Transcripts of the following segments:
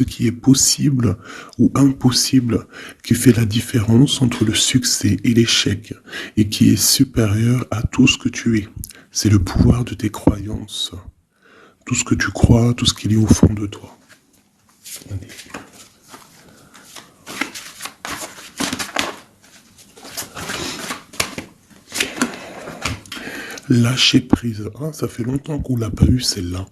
qui est possible ou impossible, qui fait la différence entre le succès et l'échec, et qui est supérieur à tout ce que tu es. C'est le pouvoir de tes croyances. Tout ce que tu crois, tout ce qu'il y a au fond de toi. Allez. Lâcher prise. Ah, ça fait longtemps qu'on l'a pas eu celle-là.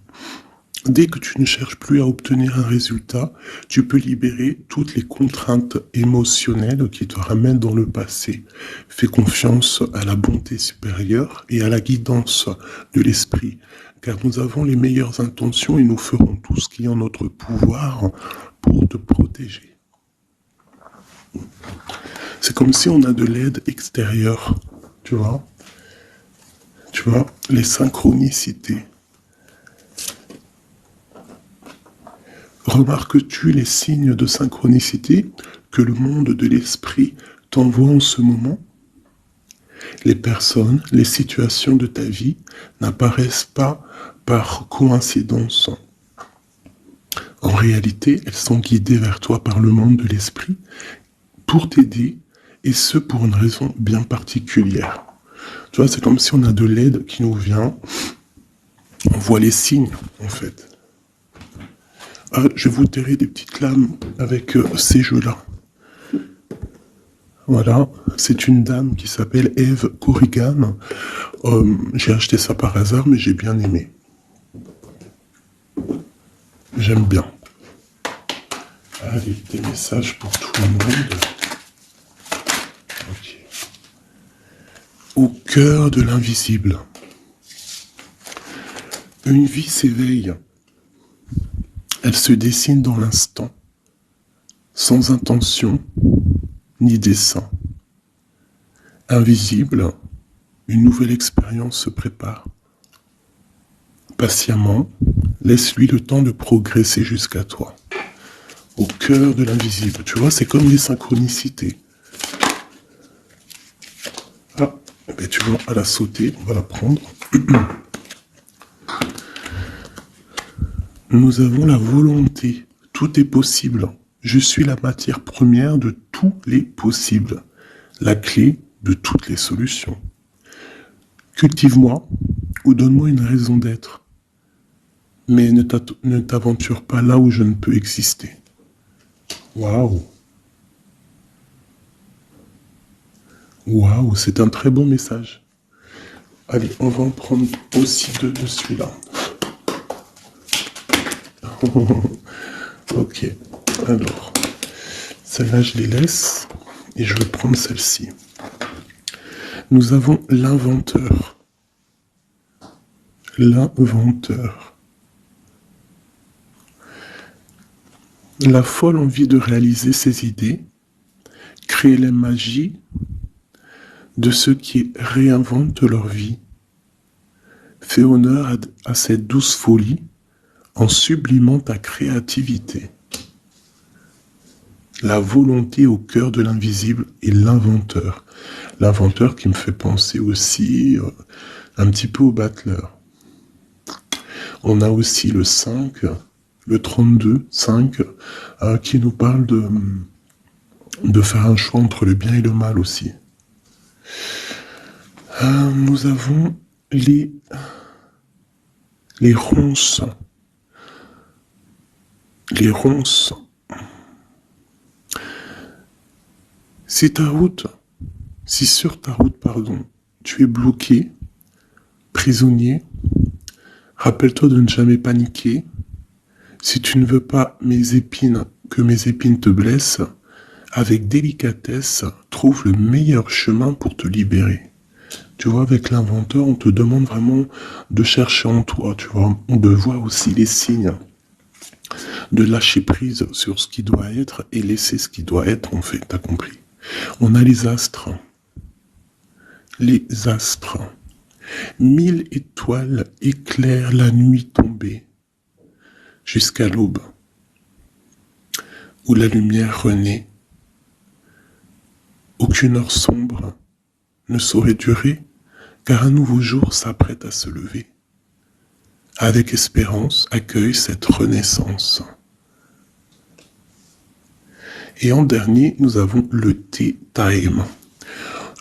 Dès que tu ne cherches plus à obtenir un résultat, tu peux libérer toutes les contraintes émotionnelles qui te ramènent dans le passé. Fais confiance à la bonté supérieure et à la guidance de l'esprit, car nous avons les meilleures intentions et nous ferons tout ce qui est en notre pouvoir pour te protéger. C'est comme si on a de l'aide extérieure, tu vois. Tu vois, les synchronicités. Remarques-tu les signes de synchronicité que le monde de l'esprit t'envoie en ce moment? Les personnes, les situations de ta vie n'apparaissent pas par coïncidence. En réalité, elles sont guidées vers toi par le monde de l'esprit pour t'aider, et ce pour une raison bien particulière. Tu vois, c'est comme si on a de l'aide qui nous vient. On voit les signes, en fait. Ah, je vais vous terrer des petites lames avec ces jeux-là. Voilà, c'est une dame qui s'appelle Eve Corrigan. J'ai acheté ça par hasard, mais j'ai bien aimé. J'aime bien. Allez, des messages pour tout le monde. Ok. Au cœur de l'invisible. Une vie s'éveille. Elle se dessine dans l'instant, sans intention ni dessein. Invisible, une nouvelle expérience se prépare. Patiemment, laisse-lui le temps de progresser jusqu'à toi. Au cœur de l'invisible. Tu vois, c'est comme les synchronicités. Ah, ben tu vois, à la sauter, on va la prendre. Nous avons la volonté. Tout est possible. Je suis la matière première de tous les possibles. La clé de toutes les solutions. Cultive-moi ou donne-moi une raison d'être. Mais ne t'aventure pas là où je ne peux exister. Waouh! Waouh, c'est un très bon message. Allez, on va en prendre aussi deux de celui-là. Ok, alors, celle-là je les laisse et je vais prendre celle-ci. Nous avons l'inventeur. L'inventeur. La folle envie de réaliser ses idées, créer la magie de ceux qui réinventent leur vie. Fais honneur à cette douce folie en sublimant ta créativité. La volonté au cœur de l'invisible et l'inventeur. L'inventeur qui me fait penser aussi un petit peu au battleur. On a aussi le 5, le 32, 5, qui nous parle de faire un choix entre le bien et le mal aussi. Nous avons les ronces. Les ronces. Si sur ta route, tu es bloqué, prisonnier, rappelle-toi de ne jamais paniquer. Si tu ne veux pas que mes épines te blessent, avec délicatesse, trouve le meilleur chemin pour te libérer. Tu vois, avec l'inventeur, on te demande vraiment de chercher en toi, tu vois, de voir aussi les signes, de lâcher prise sur ce qui doit être et laisser ce qui doit être, en fait, t'as compris. On a les astres. Les astres. 1000 étoiles éclairent la nuit tombée jusqu'à l'aube, où la lumière renaît. Aucune heure sombre ne saurait durer, car un nouveau jour s'apprête à se lever. Avec espérance, accueille cette renaissance. Et en dernier, nous avons le tea time,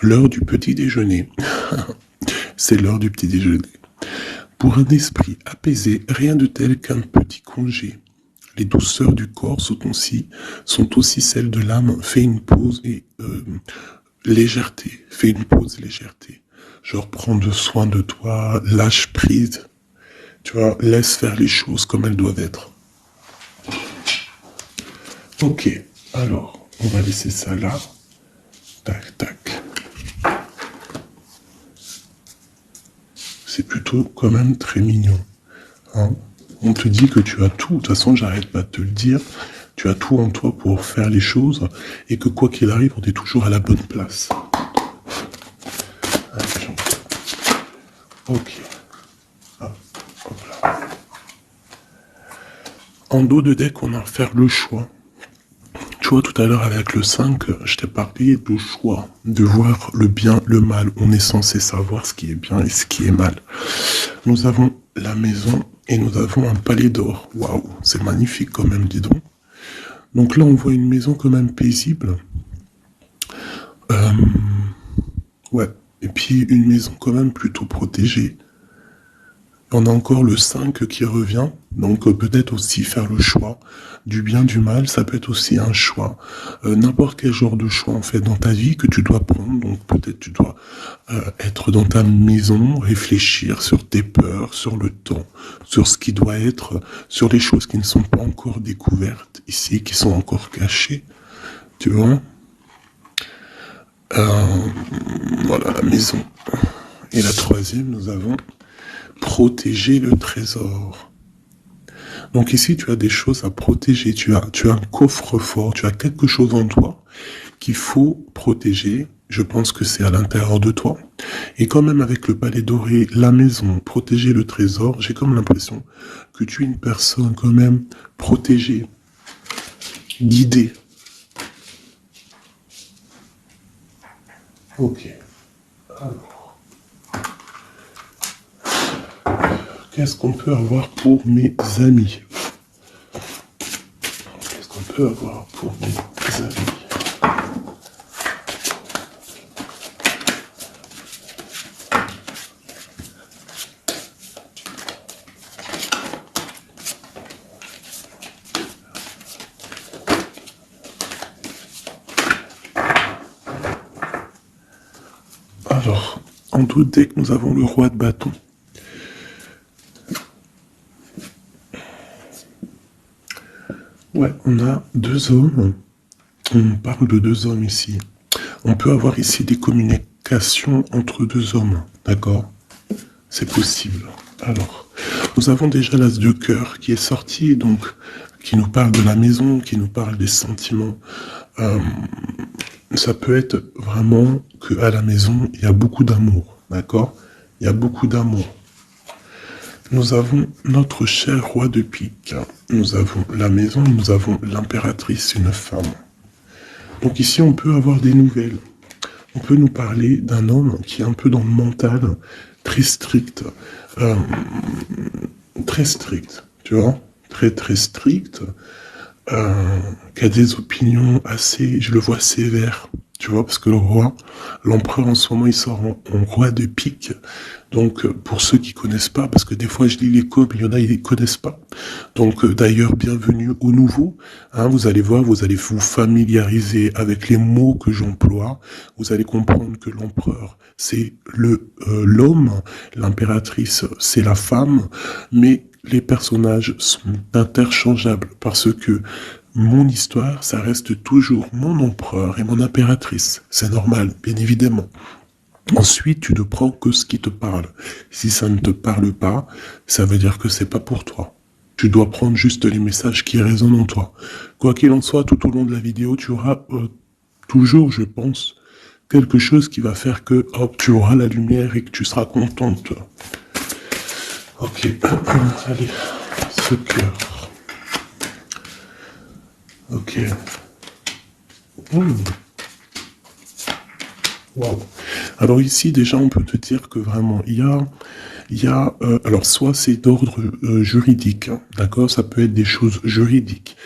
l'heure du petit déjeuner. C'est l'heure du petit déjeuner. Pour un esprit apaisé, rien de tel qu'un petit congé. Les douceurs du corps sont aussi celles de l'âme. Fais une pause et légèreté. Fais une pause, légèreté. Genre, prends soin de toi, lâche prise. Tu vois, laisse faire les choses comme elles doivent être. Ok, alors, on va laisser ça là. Tac, tac. C'est plutôt quand même très mignon. Hein, on te dit que tu as tout. De toute façon, j'arrête pas de te le dire. Tu as tout en toi pour faire les choses et que quoi qu'il arrive, on est toujours à la bonne place. Ok. Ah, hop là. En dos de deck, on a à faire le choix. Tu vois, tout à l'heure avec le 5, je t'ai parlé du choix, de voir le bien, le mal. On est censé savoir ce qui est bien et ce qui est mal. Nous avons la maison et nous avons un palais d'or. Waouh, c'est magnifique quand même, dis donc. Donc là, on voit une maison quand même paisible. Ouais, et puis une maison quand même plutôt protégée. On a encore le 5 qui revient, donc peut-être aussi faire le choix du bien, du mal, ça peut être aussi un choix. N'importe quel genre de choix en fait dans ta vie que tu dois prendre, donc peut-être tu dois être dans ta maison, réfléchir sur tes peurs, sur le temps, sur ce qui doit être, sur les choses qui ne sont pas encore découvertes ici, qui sont encore cachées, tu vois. Voilà la maison. Et la troisième, nous avons protéger le trésor. Donc ici, tu as des choses à protéger. Tu as un coffre-fort, tu as quelque chose en toi qu'il faut protéger. Je pense que c'est à l'intérieur de toi. Et quand même avec le palais doré, la maison, protéger le trésor, j'ai comme l'impression que tu es une personne quand même protégée, guidée. Ok. Alors. Qu'est-ce qu'on peut avoir pour mes amis? Qu'est-ce qu'on peut avoir pour mes amis? Alors, en tout deck, nous avons le roi de bâton. Ouais, on a deux hommes. On parle de deux hommes ici. On peut avoir ici des communications entre deux hommes, d'accord? C'est possible. Alors, nous avons déjà l'as de cœur qui est sorti, donc, qui nous parle de la maison, qui nous parle des sentiments. Ça peut être vraiment qu'à la maison, il y a beaucoup d'amour, d'accord? Il y a beaucoup d'amour. Nous avons notre cher roi de pique. Nous avons la maison, nous avons l'impératrice, une femme. Donc ici, on peut avoir des nouvelles. On peut nous parler d'un homme qui est un peu dans le mental, très strict. Très strict, tu vois? Très, très strict. Qui a des opinions assez, je le vois, sévères. Tu vois, parce que le roi, l'empereur en ce moment, il sort en roi de pique. Donc, pour ceux qui connaissent pas, parce que des fois je lis les coms, il y en a, ils les connaissent pas. Donc, d'ailleurs, bienvenue aux nouveaux. Hein, vous allez voir, vous allez vous familiariser avec les mots que j'emploie. Vous allez comprendre que l'empereur, c'est l'homme, l'impératrice, c'est la femme, mais les personnages sont interchangeables parce que mon histoire, ça reste toujours mon empereur et mon impératrice. C'est normal, bien évidemment. Ensuite, tu ne prends que ce qui te parle. Si ça ne te parle pas, ça veut dire que c'est pas pour toi. Tu dois prendre juste les messages qui résonnent en toi. Quoi qu'il en soit, tout au long de la vidéo, tu auras toujours, je pense, quelque chose qui va faire que, hop, tu auras la lumière et que tu seras contente. Ok, allez, ce cœur. Ok. Wow. Alors ici, déjà, on peut te dire que vraiment, il y a alors soit c'est d'ordre juridique, hein, d'accord, ça peut être des choses juridiques,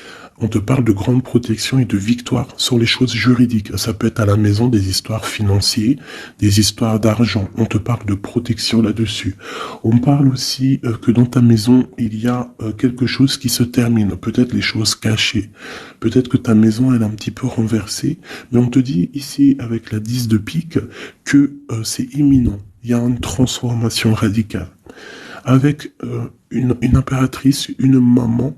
On te parle de grande protection et de victoire sur les choses juridiques. Ça peut être à la maison des histoires financières, des histoires d'argent. On te parle de protection là-dessus. On parle aussi que dans ta maison, il y a quelque chose qui se termine. Peut-être les choses cachées. Peut-être que ta maison, elle est un petit peu renversée. Mais on te dit ici, avec la 10 de pique, que c'est imminent. Il y a une transformation radicale. Avec une impératrice, une maman,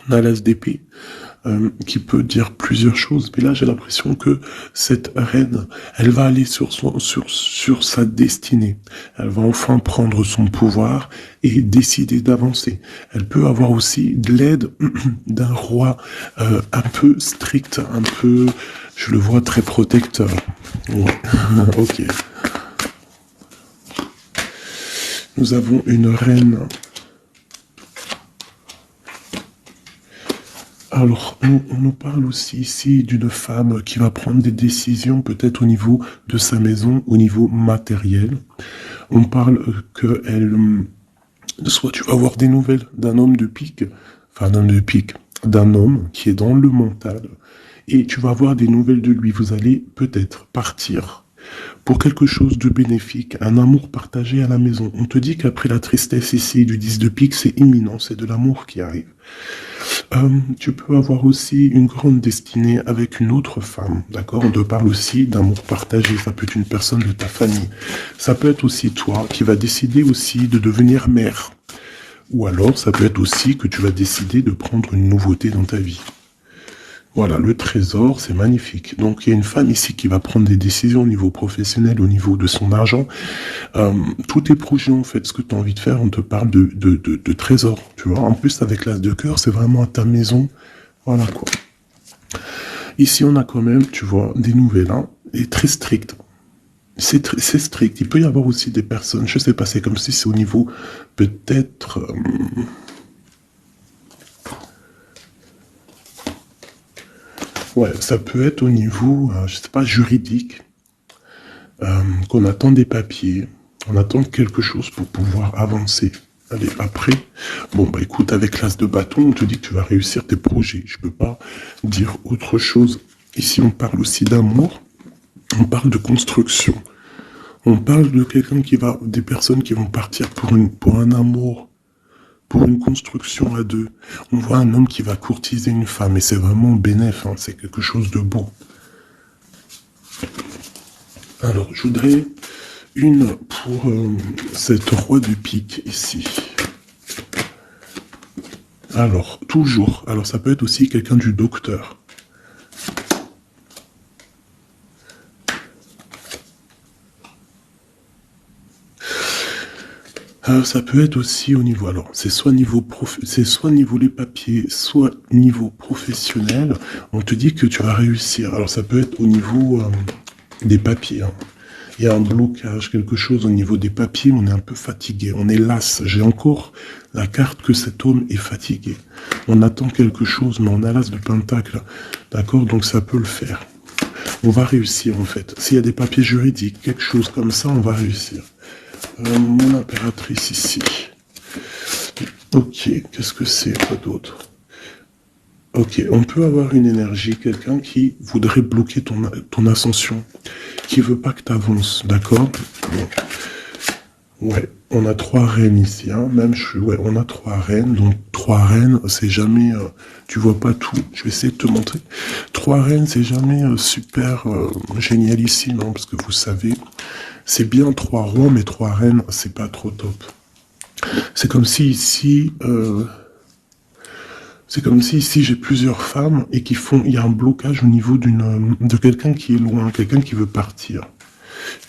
on a l'as d'épée, qui peut dire plusieurs choses. Mais là, j'ai l'impression que cette reine, elle va aller sur sa destinée. Elle va enfin prendre son pouvoir et décider d'avancer. Elle peut avoir aussi de l'aide d'un roi un peu strict, un peu, je le vois très protecteur. Ouais. Ok. Nous avons une reine. Alors, on nous parle aussi ici d'une femme qui va prendre des décisions peut-être au niveau de sa maison, au niveau matériel. On parle soit tu vas avoir des nouvelles d'un homme de pique, d'un homme qui est dans le mental, et tu vas avoir des nouvelles de lui. Vous allez peut-être partir pour quelque chose de bénéfique, un amour partagé à la maison. On te dit qu'après la tristesse ici du 10 de pique, c'est imminent, c'est de l'amour qui arrive. Tu peux avoir aussi une grande destinée avec une autre femme, d'accord? On te parle aussi d'amour partagé, ça peut être une personne de ta famille. Ça peut être aussi toi qui vas décider aussi de devenir mère. Ou alors, ça peut être aussi que tu vas décider de prendre une nouveauté dans ta vie. Voilà, le trésor, c'est magnifique. Donc, il y a une femme ici qui va prendre des décisions au niveau professionnel, au niveau de son argent. Tous tes projets, en fait, ce que tu as envie de faire, on te parle de trésor, tu vois. En plus, avec l'as de cœur, c'est vraiment à ta maison. Voilà, quoi. Ici, on a quand même, tu vois, des nouvelles, hein, et très strictes. C'est strict. Il peut y avoir aussi des personnes, je sais pas, c'est comme si c'est au niveau, peut-être... Ouais, ça peut être au niveau, je sais pas, juridique, qu'on attend des papiers, on attend quelque chose pour pouvoir avancer. Allez, après, bon, bah écoute, avec l'as de bâton, on te dit que tu vas réussir tes projets. Je peux pas dire autre chose. Ici, on parle aussi d'amour, on parle de construction, on parle de quelqu'un des personnes qui vont partir pour un amour, pour une construction à deux. On voit un homme qui va courtiser une femme, et c'est vraiment bénéf, hein, c'est quelque chose de beau. Alors, je voudrais une pour cette roi de pique ici. Alors, toujours, alors ça peut être aussi quelqu'un du docteur. Ça peut être aussi au niveau, alors c'est soit niveau les papiers, soit niveau professionnel. On te dit que tu vas réussir. Alors ça peut être au niveau des papiers. Hein. Il y a un blocage, quelque chose au niveau des papiers. On est un peu fatigué, on est las. J'ai encore la carte que cet homme est fatigué. On attend quelque chose, mais on a l'as de pentacle. D'accord, donc ça peut le faire. On va réussir en fait. S'il y a des papiers juridiques, quelque chose comme ça, on va réussir. Mon impératrice ici. Ok, qu'est-ce que c'est, quoi d'autre? Ok, on peut avoir une énergie, quelqu'un qui voudrait bloquer ton ascension, qui veut pas que tu avances, d'accord? Ouais, on a 3 reines ici, hein. Ouais, on a 3 reines, donc 3 reines, c'est jamais, tu vois pas tout, je vais essayer de te montrer. 3 reines, c'est jamais super génialissime, hein, parce que vous savez, c'est bien 3 rois, mais 3 reines, c'est pas trop top. C'est comme si ici, j'ai plusieurs femmes et il y a un blocage au niveau de quelqu'un qui est loin, quelqu'un qui veut partir.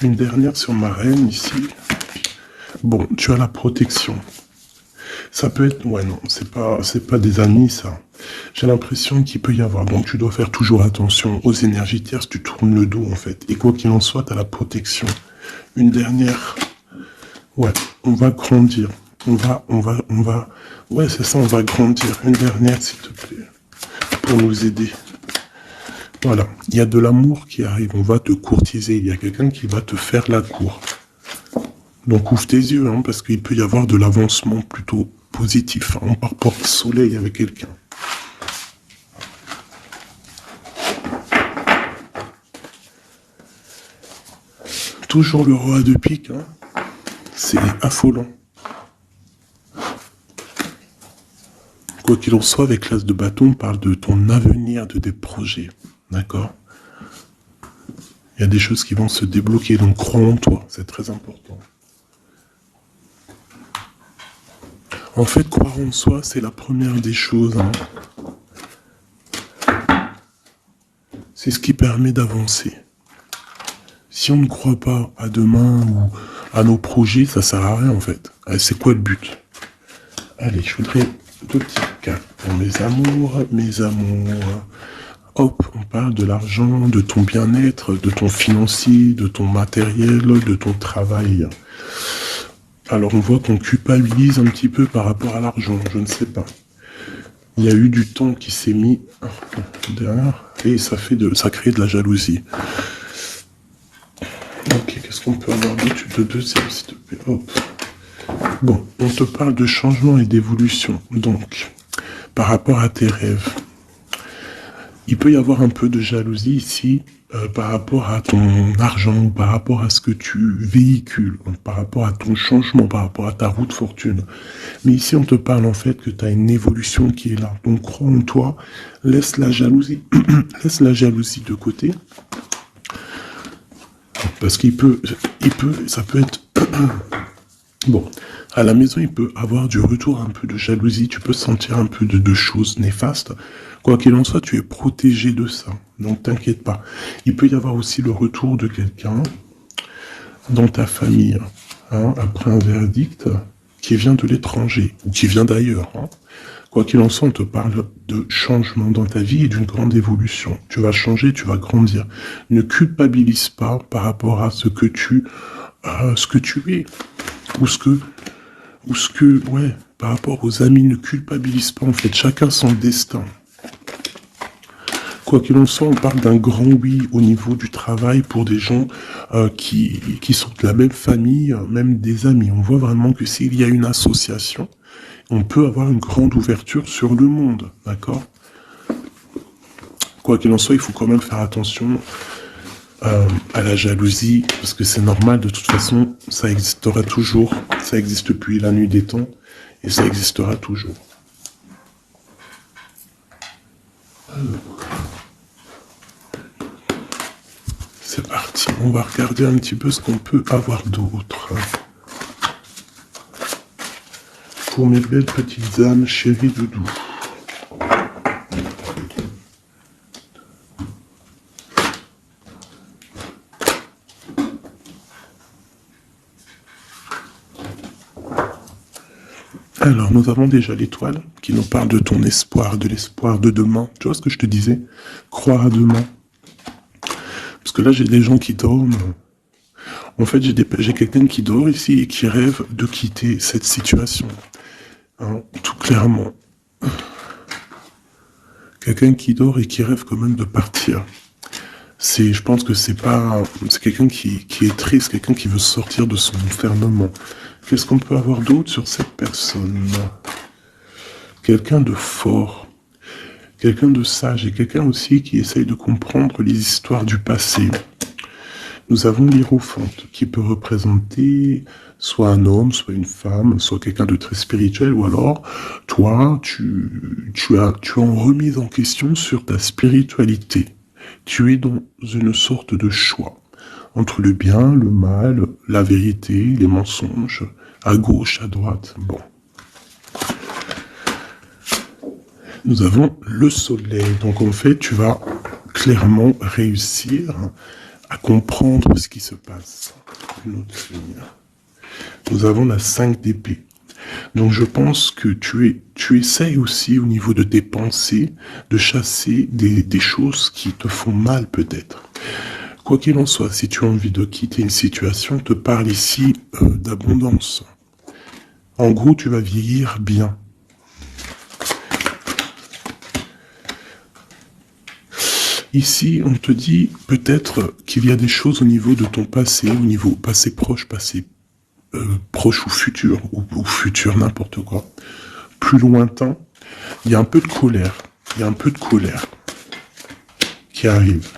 Une dernière sur ma reine ici. Bon, tu as la protection. Ça peut être, ouais non, c'est pas des amis ça. J'ai l'impression qu'il peut y avoir, donc tu dois faire toujours attention aux énergies tierces, tu tournes le dos en fait. Et quoi qu'il en soit, tu as la protection. Une dernière. Ouais, on va grandir. Ouais, c'est ça, on va grandir. Une dernière, s'il te plaît. Pour nous aider. Voilà. Il y a de l'amour qui arrive. On va te courtiser. Il y a quelqu'un qui va te faire la cour. Donc ouvre tes yeux, hein, parce qu'il peut y avoir de l'avancement plutôt positif. Hein. On part porte-soleil avec quelqu'un. toujours le roi de pique, hein. C'est affolant. Quoi qu'il en soit, avec l'as de bâton, on parle de ton avenir, de tes projets. D'accord? Il y a des choses qui vont se débloquer, donc crois en toi, c'est très important. En fait, croire en soi, c'est la première des choses, hein. C'est ce qui permet d'avancer. Si on ne croit pas à demain ou à nos projets, ça sert à rien en fait. C'est quoi le but? Allez, je voudrais deux petits cas. Mes amours, mes amours. Hop, on parle de l'argent, de ton bien-être, de ton financier, de ton matériel, de ton travail. Alors on voit qu'on culpabilise un petit peu par rapport à l'argent, je ne sais pas. Il y a eu du temps qui s'est mis derrière et ça crée de la jalousie. Ok, qu'est-ce qu'on peut avoir d'autre de deuxième, s'il te plaît? Hop. Bon, on te parle de changement et d'évolution. Donc, par rapport à tes rêves, il peut y avoir un peu de jalousie ici par rapport à ton argent, par rapport à ce que tu véhicules, par rapport à ton changement, par rapport à ta route fortune. Mais ici, on te parle en fait que tu as une évolution qui est là. Donc, crois en toi, laisse la jalousie, laisse la jalousie de côté. Parce ça peut être... Bon, à la maison, il peut avoir du retour, un peu de jalousie, tu peux sentir un peu de choses néfastes. Quoi qu'il en soit, tu es protégé de ça, donc t'inquiète pas. Il peut y avoir aussi le retour de quelqu'un dans ta famille, hein, après un verdict qui vient de l'étranger, ou qui vient d'ailleurs. Hein. Quoi qu'il en soit, on te parle de changement dans ta vie et d'une grande évolution. Tu vas changer, tu vas grandir. Ne culpabilise pas par rapport à ce que tu es. Par rapport aux amis, ne culpabilise pas, en fait, chacun son destin. Quoi qu'il en soit, on parle d'un grand oui au niveau du travail pour des gens qui sont de la même famille, même des amis. On voit vraiment que s'il y a une association, on peut avoir une grande ouverture sur le monde, d'accord? Quoi qu'il en soit, il faut quand même faire attention à la jalousie, parce que c'est normal, de toute façon, ça existera toujours, ça existe depuis la nuit des temps, et ça existera toujours. C'est parti, on va regarder un petit peu ce qu'on peut avoir d'autre. Pour mes belles petites âmes, chéries doudou. Alors, nous avons déjà l'étoile qui nous parle de ton espoir, de l'espoir de demain. Tu vois ce que je te disais? Croire à demain. Parce que là, j'ai des gens qui dorment. En fait, j'ai quelqu'un qui dort ici et qui rêve de quitter cette situation. Hein, tout clairement. Quelqu'un qui dort et qui rêve quand même de partir. Je pense que c'est quelqu'un qui est triste, quelqu'un qui veut sortir de son enfermement. Qu'est-ce qu'on peut avoir d'autre sur cette personne? Quelqu'un de fort, quelqu'un de sage et quelqu'un aussi qui essaye de comprendre les histoires du passé. Nous avons l'Hiérophante qui peut représenter soit un homme, soit une femme, soit quelqu'un de très spirituel, ou alors toi, tu es en remise en question sur ta spiritualité. Tu es dans une sorte de choix entre le bien, le mal, la vérité, les mensonges, à gauche, à droite. Bon. Nous avons le soleil. Donc en fait, tu vas clairement réussir à comprendre ce qui se passe. Une autre ligne. Nous avons la 5 d'épée. Donc je pense que tu essayes aussi au niveau de tes pensées de chasser des choses qui te font mal peut-être. Quoi qu'il en soit, si tu as envie de quitter une situation, je te parle ici d'abondance. En gros, tu vas vieillir bien. Ici, on te dit peut-être qu'il y a des choses au niveau de ton passé, au niveau passé proche, passé proche ou futur, n'importe quoi. Plus lointain, il y a un peu de colère. Il y a un peu de colère qui arrive.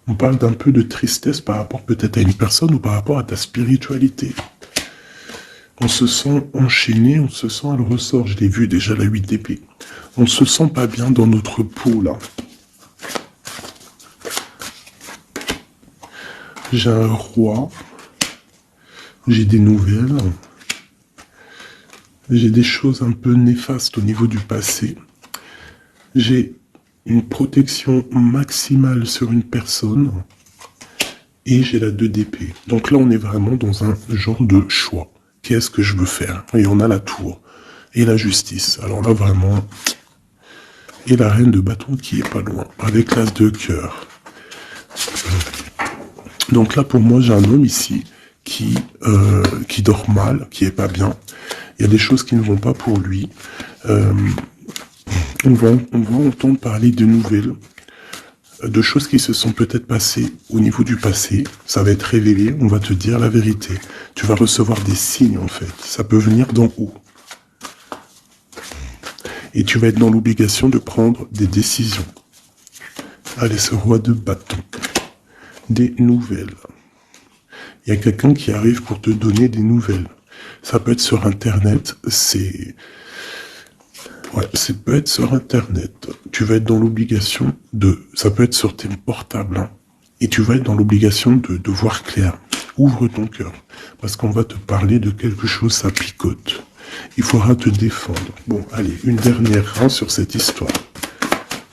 On parle d'un peu de tristesse par rapport peut-être à une personne ou par rapport à ta spiritualité. On se sent enchaîné, on se sent, elle ressort, je l'ai vu déjà, la 8 d'épée. On se sent pas bien dans notre peau, là. J'ai un roi, j'ai des nouvelles, j'ai des choses un peu néfastes au niveau du passé. J'ai une protection maximale sur une personne et j'ai la 2 d'épée. Donc là, on est vraiment dans un genre de choix. Qu'est-ce que je veux faire? Et on a la tour et la justice. Alors là, vraiment... Et la reine de bâton qui est pas loin, avec l'as de cœur. Donc là, pour moi, j'ai un homme ici qui dort mal, qui est pas bien. Il y a des choses qui ne vont pas pour lui. On va entendre parler de nouvelles, de choses qui se sont peut-être passées au niveau du passé. Ça va être révélé, on va te dire la vérité. Tu vas recevoir des signes, en fait. Ça peut venir d'en haut. Et tu vas être dans l'obligation de prendre des décisions. Allez, ce roi de bâton. Des nouvelles. Il y a quelqu'un qui arrive pour te donner des nouvelles. Ça peut être sur Internet, Ouais, ça peut être sur Internet. Tu vas être dans l'obligation de... Ça peut être sur tes portables. Hein, et tu vas être dans l'obligation de voir clair. Ouvre ton cœur. Parce qu'on va te parler de quelque chose, ça picote. Il faudra te défendre. Bon, allez, une dernière sur cette histoire.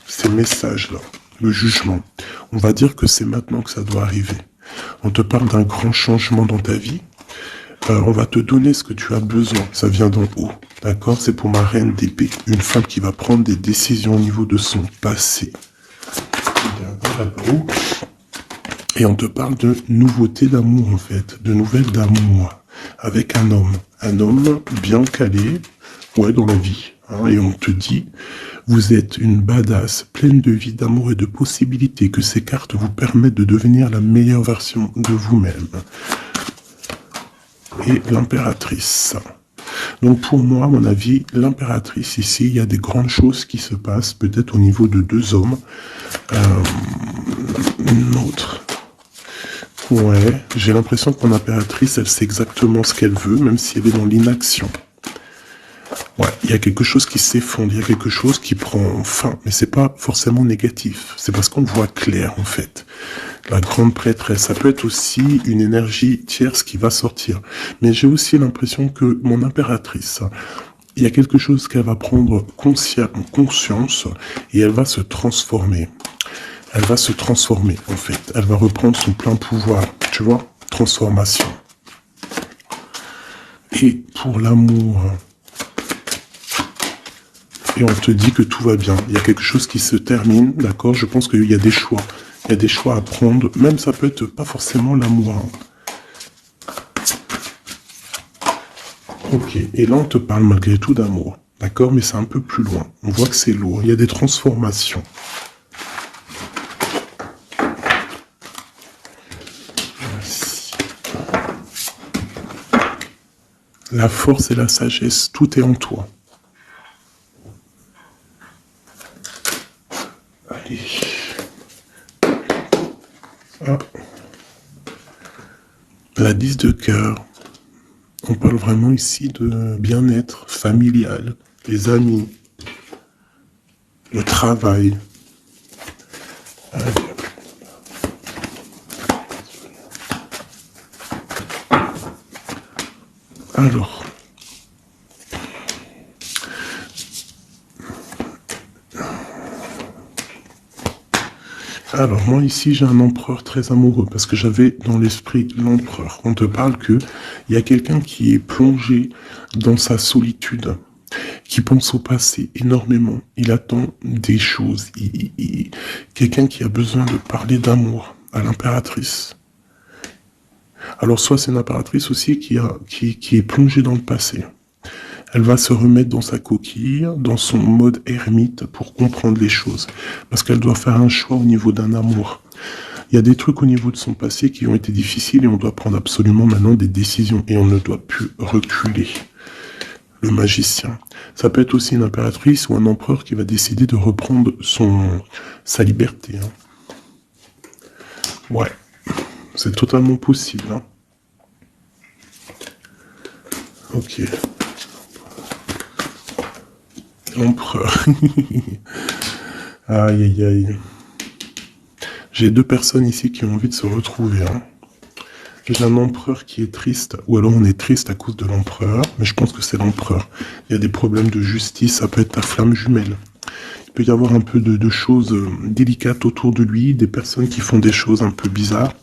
Ces messages-là. Le jugement. On va dire que c'est maintenant que ça doit arriver. On te parle d'un grand changement dans ta vie. On va te donner ce que tu as besoin. Ça vient d'en haut. D'accord? C'est pour ma reine d'épée. Une femme qui va prendre des décisions au niveau de son passé. Et on te parle de nouveautés d'amour, en fait. De nouvelles d'amour. Avec un homme. Un homme bien calé. Ouais, dans la vie. Hein, et on te dit, vous êtes une badass, pleine de vie, d'amour et de possibilités. Que ces cartes vous permettent de devenir la meilleure version de vous-même. Et l'impératrice. Donc pour moi, à mon avis, l'impératrice ici, il y a des grandes choses qui se passent, peut-être au niveau de 2 hommes. Une autre. Ouais, j'ai l'impression que mon impératrice, elle sait exactement ce qu'elle veut, même si elle est dans l'inaction. Ouais, il y a quelque chose qui s'effondre, il y a quelque chose qui prend fin, mais c'est pas forcément négatif. C'est parce qu'on voit clair, en fait. La grande prêtresse, ça peut être aussi une énergie tierce qui va sortir. Mais j'ai aussi l'impression que mon impératrice, il y a quelque chose qu'elle va prendre conscience et elle va se transformer. Elle va se transformer, en fait. Elle va reprendre son plein pouvoir, tu vois, transformation. Et pour l'amour, et on te dit que tout va bien. Il y a quelque chose qui se termine, d'accord? Je pense qu'il y a des choix. Il y a des choix à prendre. Même ça peut être pas forcément l'amour. Hein. Ok. Et là, on te parle malgré tout d'amour. D'accord? Mais c'est un peu plus loin. On voit que c'est lourd. Il y a des transformations. Merci. La force et la sagesse, tout est en toi. Allez. Ah. La 10 de cœur. On parle vraiment ici de bien-être familial, les amis, le travail. Allez. Alors moi ici j'ai un empereur très amoureux parce que j'avais dans l'esprit l'empereur. On te parle que il y a quelqu'un qui est plongé dans sa solitude, qui pense au passé énormément. Il attend des choses. Quelqu'un qui a besoin de parler d'amour à l'impératrice. Alors soit c'est une impératrice aussi qui est plongée dans le passé. Elle va se remettre dans sa coquille, dans son mode ermite pour comprendre les choses. Parce qu'elle doit faire un choix au niveau d'un amour. Il y a des trucs au niveau de son passé qui ont été difficiles et on doit prendre absolument maintenant des décisions. Et on ne doit plus reculer. Le magicien. Ça peut être aussi une impératrice ou un empereur qui va décider de reprendre sa liberté. Hein. Ouais, c'est totalement possible. Hein. Ok. L'empereur. Aïe, aïe, aïe. J'ai deux personnes ici qui ont envie de se retrouver. Hein. J'ai un empereur qui est triste, ou alors on est triste à cause de l'empereur, mais je pense que c'est l'empereur. Il y a des problèmes de justice, ça peut être ta flamme jumelle. Il peut y avoir un peu de choses délicates autour de lui, des personnes qui font des choses un peu bizarres.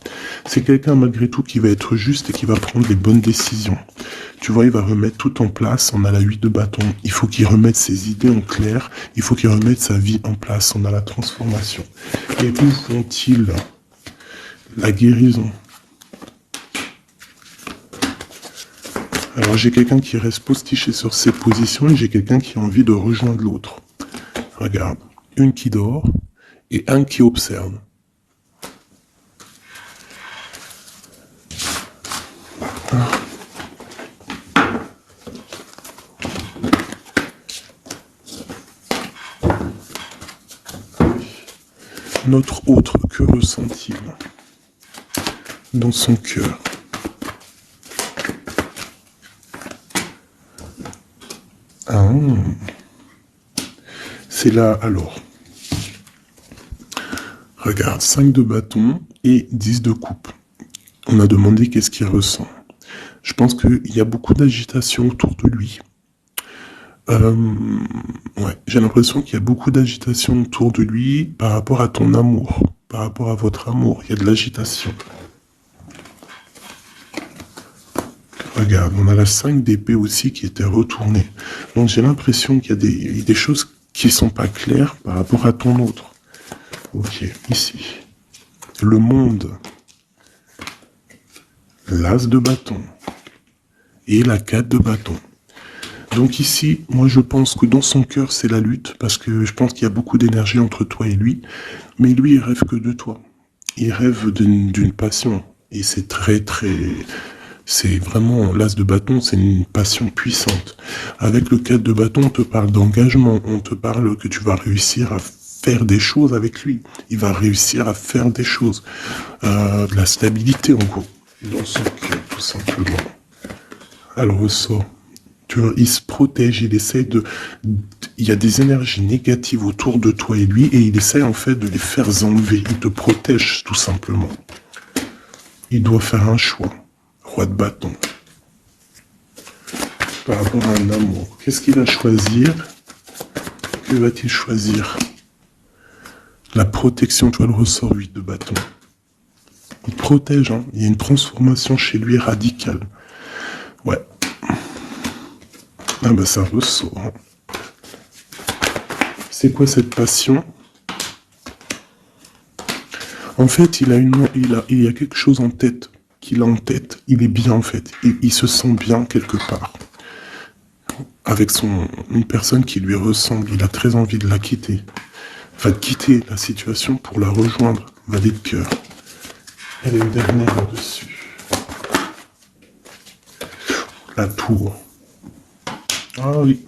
C'est quelqu'un malgré tout qui va être juste et qui va prendre les bonnes décisions. Tu vois, il va remettre tout en place, on a la 8 de bâton. Il faut qu'il remette ses idées en clair, il faut qu'il remette sa vie en place, on a la transformation. Et où font-ils la guérison? Alors j'ai quelqu'un qui reste postiché sur ses positions et j'ai quelqu'un qui a envie de rejoindre l'autre. Regarde, une qui dort et un qui observe. Notre autre, que ressent-il dans son cœur? Ah, c'est là alors. Regarde, 5 de bâton et 10 de coupe. On a demandé qu'est-ce qu'il ressent. Je pense qu'il y a beaucoup d'agitation autour de lui. Ouais, j'ai l'impression qu'il y a beaucoup d'agitation autour de lui par rapport à ton amour, par rapport à votre amour. Il y a de l'agitation. Regarde, on a la 5 d'épée aussi qui était retournée. Donc j'ai l'impression qu'il y a des choses qui sont pas claires par rapport à ton autre. Ok, ici. Le monde. L'as de bâton. Et la 4 de bâton. Donc ici, moi je pense que dans son cœur c'est la lutte, parce que je pense qu'il y a beaucoup d'énergie entre toi et lui, mais lui il rêve que de toi. Il rêve d'une passion, et c'est c'est vraiment, l'as de bâton, c'est une passion puissante. Avec le 4 de bâton, on te parle d'engagement, on te parle que tu vas réussir à faire des choses avec lui. Il va réussir à faire des choses. De la stabilité en gros, dans son cœur tout simplement. Elle ressort. Tu vois, il se protège, il essaie de... Il y a des énergies négatives autour de toi et lui, et il essaie en fait de les faire enlever. Il te protège tout simplement. Il doit faire un choix. Roi de bâton. Par rapport à un amour. Qu'est-ce qu'il va choisir? Que va-t-il choisir? La protection, tu vois le ressort 8 de bâton. Il protège, hein. Il y a une transformation chez lui radicale. Ouais. Ah bah ça ressort. Hein. C'est quoi cette passion? En fait, il y a quelque chose en tête. Qu'il a en tête, il est bien en fait. Il se sent bien quelque part. Avec une personne qui lui ressemble. Il a très envie de la quitter. Va quitter la situation pour la rejoindre. Valet de cœur. Elle est une dernière là-dessus. La tour. Ah oui.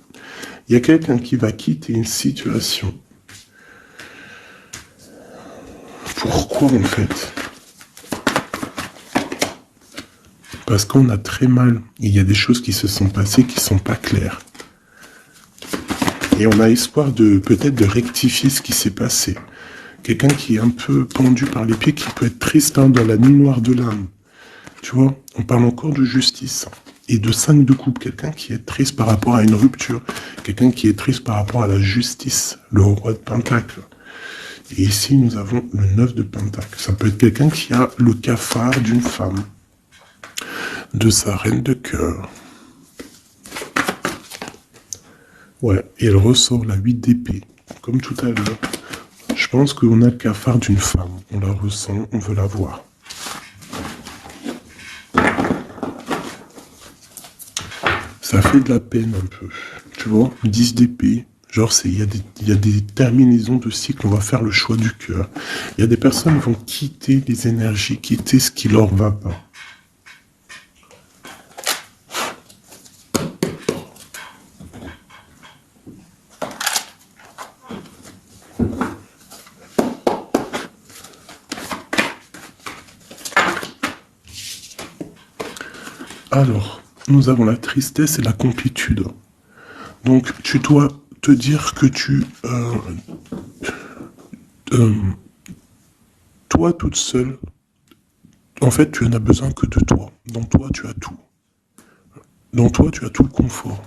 Il y a quelqu'un qui va quitter une situation. Pourquoi en fait? Parce qu'on a très mal. Il y a des choses qui se sont passées qui sont pas claires. Et on a espoir de peut-être de rectifier ce qui s'est passé. Quelqu'un qui est un peu pendu par les pieds, qui peut être triste hein, dans la nuit noire de l'âme. Tu vois, on parle encore de justice. Et de 5 de coupe, quelqu'un qui est triste par rapport à une rupture. Quelqu'un qui est triste par rapport à la justice. Le roi de pentacle. Et ici, nous avons le 9 de pentacle. Ça peut être quelqu'un qui a le cafard d'une femme. De sa reine de cœur. Ouais, et elle ressort la 8 d'épée. Comme tout à l'heure. Je pense qu'on a le cafard d'une femme. On la ressent, on veut la voir. Ça fait de la peine un peu. Tu vois, 10 d'épée. Genre, il y a des terminaisons de cycle. On va faire le choix du cœur. Il y a des personnes qui vont quitter les énergies, quitter ce qui leur va pas. Alors, nous avons la tristesse et la complétude. Donc, tu dois te dire que euh, toi toute seule, en fait, tu n'as besoin que de toi. Dans toi, tu as tout. Dans toi, tu as tout le confort.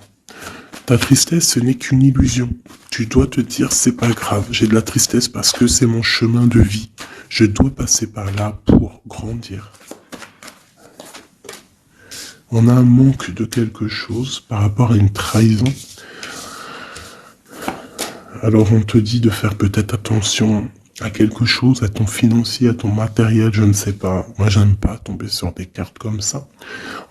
Ta tristesse, ce n'est qu'une illusion. Tu dois te dire, c'est pas grave, j'ai de la tristesse parce que c'est mon chemin de vie. Je dois passer par là pour grandir. On a un manque de quelque chose par rapport à une trahison. Alors on te dit de faire peut-être attention à quelque chose, à ton financier, à ton matériel, je ne sais pas. Moi, j'aime pas tomber sur des cartes comme ça.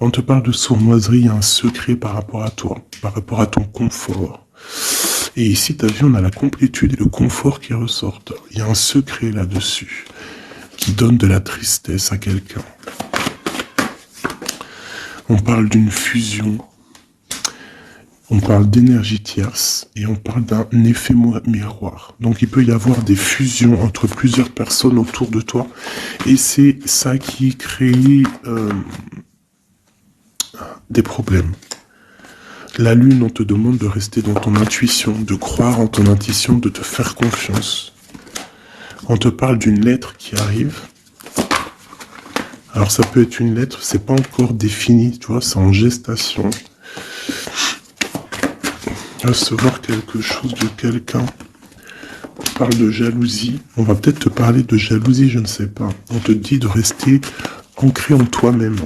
On te parle de sournoiserie, il y a un secret par rapport à toi, par rapport à ton confort. Et ici, tu as vu, on a la complétude et le confort qui ressortent. Il y a un secret là-dessus qui donne de la tristesse à quelqu'un. On parle d'une fusion. On parle d'énergie tierce et on parle d'un effet miroir. Donc il peut y avoir des fusions entre plusieurs personnes autour de toi et c'est ça qui crée des problèmes. La lune, on te demande de rester dans ton intuition, de croire en ton intuition, de te faire confiance. On te parle d'une lettre qui arrive. Alors ça peut être une lettre, c'est pas encore défini, tu vois, c'est en gestation. Recevoir quelque chose de quelqu'un. On parle de jalousie. On va peut-être te parler de jalousie, je ne sais pas. On te dit de rester ancré en toi-même.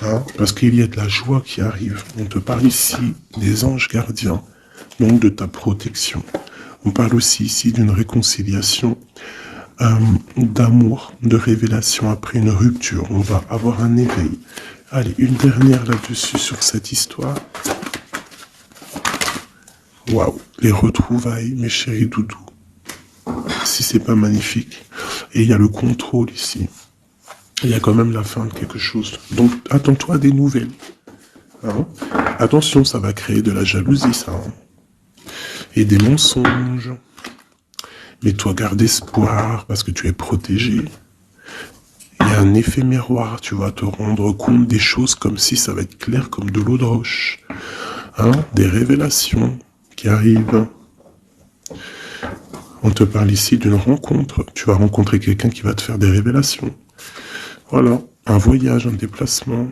Hein, parce qu'il y a de la joie qui arrive. On te parle ici des anges gardiens, donc de ta protection. On parle aussi ici d'une réconciliation, d'amour, de révélation après une rupture. On va avoir un éveil. Allez, une dernière là-dessus sur cette histoire. Waouh, les retrouvailles, mes chéris doudous. Si c'est pas magnifique. Et il y a le contrôle ici. Il y a quand même la fin de quelque chose. Donc, attends-toi à des nouvelles. Hein, attention, ça va créer de la jalousie, ça. Hein, et des mensonges. Mais toi, garde espoir, parce que tu es protégé. Il y a un effet miroir. Tu vas te rendre compte des choses comme si ça va être clair comme de l'eau de roche. Hein, des révélations qui arrivent. On te parle ici d'une rencontre. Tu vas rencontrer quelqu'un qui va te faire des révélations. Voilà, un voyage, un déplacement.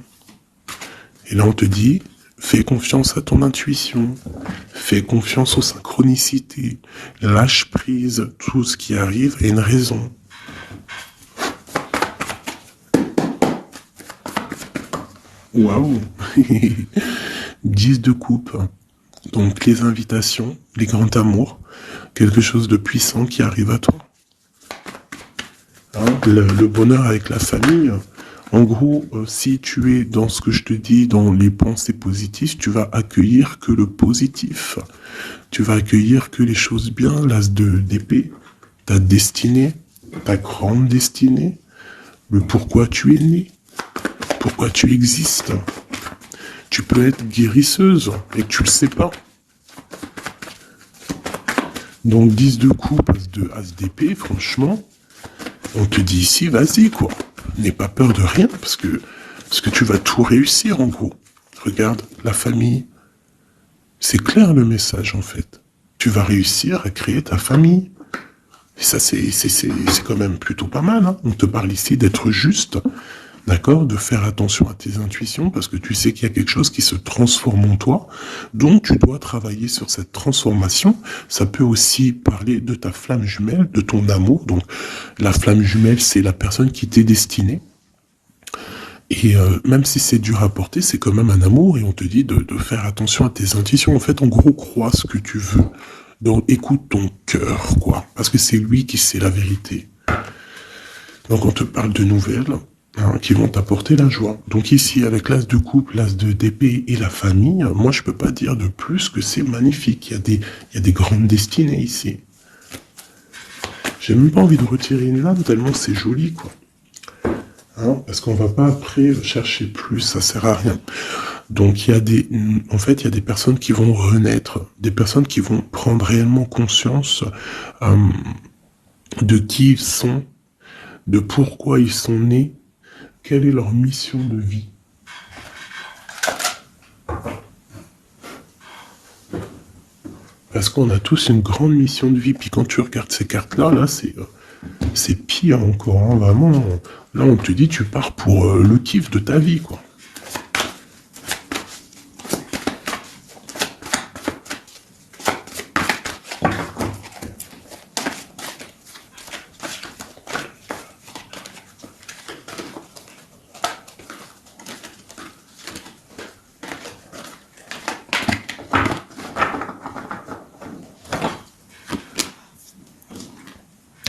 Et là, on te dit, fais confiance à ton intuition. Fais confiance aux synchronicités. Lâche prise. Tout ce qui arrive a une raison. Waouh. 10 de coupe. Donc les invitations, les grands amours, quelque chose de puissant qui arrive à toi. Hein, le bonheur avec la famille, en gros, si tu es dans ce que je te dis, dans les pensées positives, tu vas accueillir que le positif. Tu vas accueillir que les choses bien, l'as d'épée, ta destinée, ta grande destinée, le pourquoi tu es né, pourquoi tu existes. Tu peux être guérisseuse et que tu le sais pas. Donc 10 de coupe, as d'épée, franchement, on te dit ici, vas-y quoi. N'aie pas peur de rien parce que tu vas tout réussir en gros. Regarde, la famille, c'est clair le message en fait. Tu vas réussir à créer ta famille. Et ça c'est quand même plutôt pas mal. Hein. On te parle ici d'être juste. D'accord, de faire attention à tes intuitions parce que tu sais qu'il y a quelque chose qui se transforme en toi. Donc, tu dois travailler sur cette transformation. Ça peut aussi parler de ta flamme jumelle, de ton amour. Donc, la flamme jumelle, c'est la personne qui t'est destinée. Et même si c'est dur à porter, c'est quand même un amour et on te dit de faire attention à tes intuitions. En fait, en gros, crois ce que tu veux. Donc, écoute ton cœur, quoi. Parce que c'est lui qui sait la vérité. Donc, on te parle de nouvelles. Hein, qui vont t'apporter la joie. Donc ici, avec l'as de coupe, l'as d'épée et la famille, moi je peux pas dire de plus que c'est magnifique. Il y a des grandes destinées ici. J'ai même pas envie de retirer une lame tellement c'est joli, quoi. Hein, parce qu'on va pas après chercher plus, ça sert à rien. Donc il y a en fait, il y a des personnes qui vont renaître, des personnes qui vont prendre réellement conscience de qui ils sont, de pourquoi ils sont nés. Quelle est leur mission de vie? Parce qu'on a tous une grande mission de vie. Puis quand tu regardes ces cartes-là, là, c'est pire encore. Hein, vraiment, là, on te dit, tu pars pour le kiff de ta vie, quoi.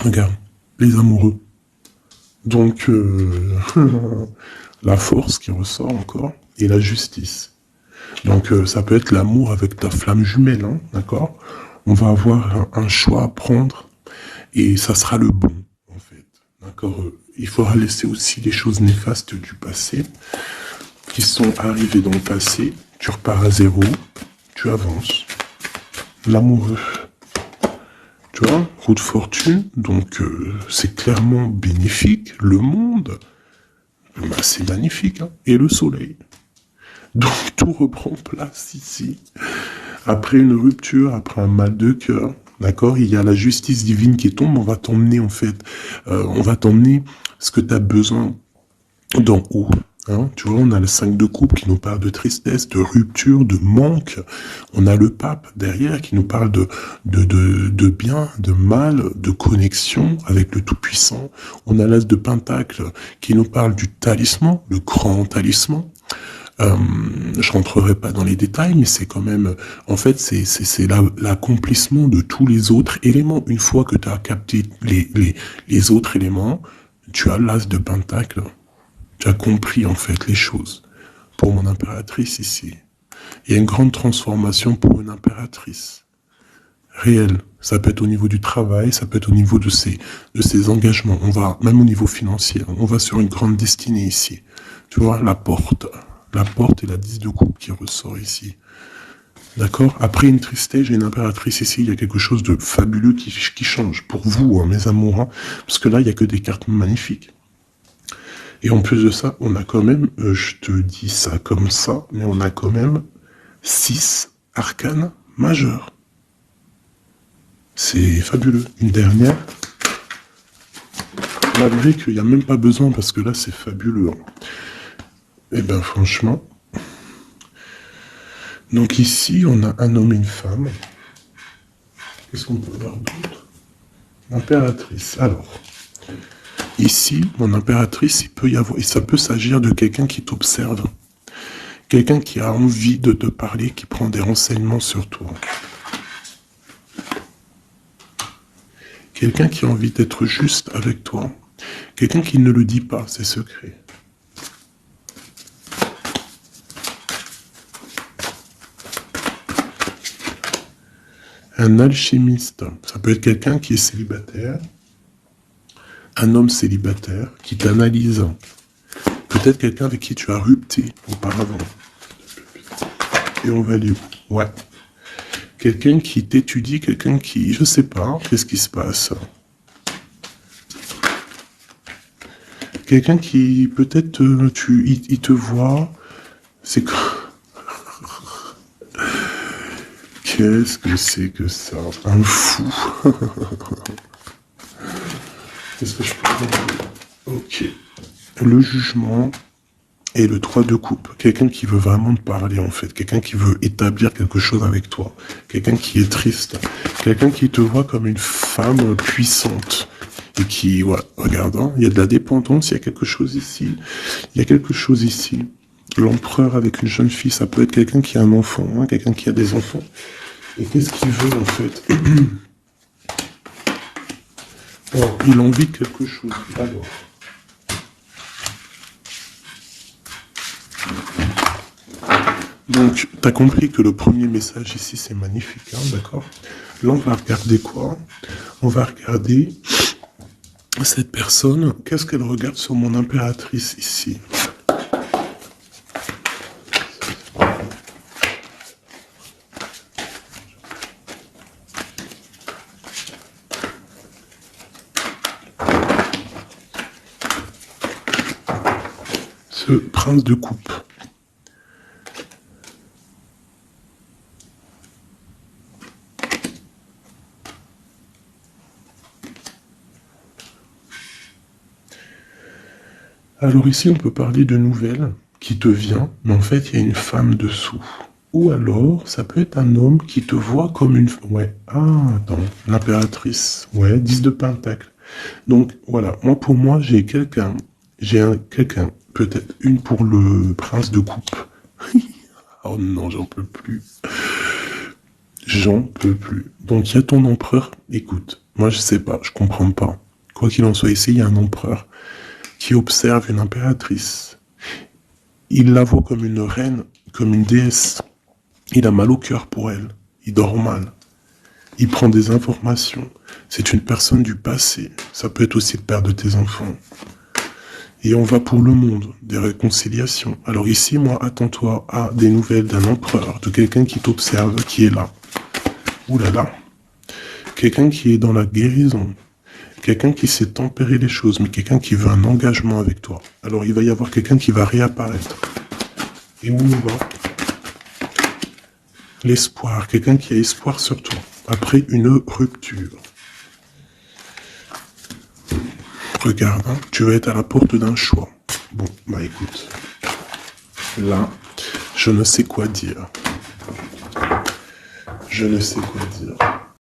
Regarde, les amoureux. Donc, la force qui ressort encore, et la justice. Donc, ça peut être l'amour avec ta flamme jumelle, hein, d'accord? On va avoir un choix à prendre, et ça sera le bon, en fait. D'accord? Il faudra laisser aussi les choses néfastes du passé, qui sont arrivées dans le passé. Tu repars à zéro, tu avances. L'amoureux. Tu vois, roue de fortune, donc c'est clairement bénéfique. Le monde, bah, c'est magnifique. Hein. Et le soleil. Donc tout reprend place ici. Après une rupture, après un mal de cœur, d'accord, il y a la justice divine qui tombe, on va t'emmener en fait, on va t'emmener ce que tu as besoin d'en haut. Hein, tu vois, on a le 5 de coupe qui nous parle de tristesse, de rupture, de manque. On a le pape derrière qui nous parle de bien, de mal, de connexion avec le Tout-Puissant. On a l'as de Pentacle qui nous parle du talisman, le grand talisman. Je rentrerai pas dans les détails, mais c'est quand même, en fait, c'est l'accomplissement de tous les autres éléments. Une fois que tu as capté les autres éléments, tu as l'as de Pentacle. Tu as compris en fait les choses. Pour mon impératrice ici, il y a une grande transformation pour une impératrice. Réelle. Ça peut être au niveau du travail, ça peut être au niveau de ses engagements. On va, même au niveau financier, on va sur une grande destinée ici. Tu vois, la porte. La porte et la 10 de coupe qui ressort ici. D'accord? Après une tristesse, j'ai une impératrice ici, il y a quelque chose de fabuleux qui change. Pour vous, hein, mes amours, hein, parce que là, il n'y a que des cartes magnifiques. Et en plus de ça, on a quand même, je te dis ça comme ça, mais on a quand même 6 arcanes majeurs. C'est fabuleux. Une dernière, malgré qu'il n'y a même pas besoin, parce que là, c'est fabuleux. Et ben franchement. Donc ici, on a un homme et une femme. Qu'est-ce qu'on peut voir d'autre? Impératrice. Alors, ici, mon impératrice, il peut y avoir, et ça peut s'agir de quelqu'un qui t'observe. Quelqu'un qui a envie de te parler, qui prend des renseignements sur toi. Quelqu'un qui a envie d'être juste avec toi. Quelqu'un qui ne le dit pas, ses secrets. Un alchimiste, ça peut être quelqu'un qui est célibataire, un homme célibataire qui t'analyse. Peut-être quelqu'un avec qui tu as rupté auparavant. Et on va lui... Ouais. Quelqu'un qui t'étudie, quelqu'un qui... Je sais pas, qu'est-ce qui se passe? Quelqu'un qui, peut-être, il te voit... C'est quoi? Qu'est-ce que c'est que ça? Un fou. Qu'est-ce que je peux dire? Ok. Le jugement et le 3 de coupe. Quelqu'un qui veut vraiment te parler, en fait. Quelqu'un qui veut établir quelque chose avec toi. Quelqu'un qui est triste. Quelqu'un qui te voit comme une femme puissante. Et qui, ouais, regarde, hein, il y a de la dépendance, il y a quelque chose ici. Il y a quelque chose ici. L'empereur avec une jeune fille, ça peut être quelqu'un qui a un enfant, hein, quelqu'un qui a des enfants. Et qu'est-ce qu'il veut, en fait? Oh, il a envie de quelque chose. Alors. Donc, tu as compris que le premier message ici, c'est magnifique, hein, d'accord? Là, on va regarder quoi? On va regarder cette personne. Qu'est-ce qu'elle regarde sur mon impératrice ici? Ce prince de coupe. Alors ici, on peut parler de nouvelles qui te vient, mais en fait, il y a une femme dessous. Ou alors, ça peut être un homme qui te voit comme une... Ouais, ah, attends, l'impératrice. Ouais, 10 de pentacle. Donc, voilà, moi, pour moi, j'ai quelqu'un. Quelqu'un, peut-être une pour le prince de coupe. Oh non, j'en peux plus. J'en peux plus. Donc, il y a ton empereur. Écoute, moi, je sais pas, je comprends pas. Quoi qu'il en soit, ici, il y a un empereur qui observe une impératrice. Il la voit comme une reine, comme une déesse. Il a mal au cœur pour elle. Il dort mal. Il prend des informations. C'est une personne du passé. Ça peut être aussi le père de tes enfants. Et on va pour le monde, des réconciliations. Alors ici, moi, attends-toi à des nouvelles d'un empereur, de quelqu'un qui t'observe, qui est là. Ouh là là. Quelqu'un qui est dans la guérison. Quelqu'un qui sait tempérer les choses, mais quelqu'un qui veut un engagement avec toi. Alors il va y avoir quelqu'un qui va réapparaître. Et où on va? L'espoir. Quelqu'un qui a espoir sur toi. Après une rupture. Regarde, hein, tu vas être à la porte d'un choix. Bon, bah écoute. Là, je ne sais quoi dire. Je ne sais quoi dire.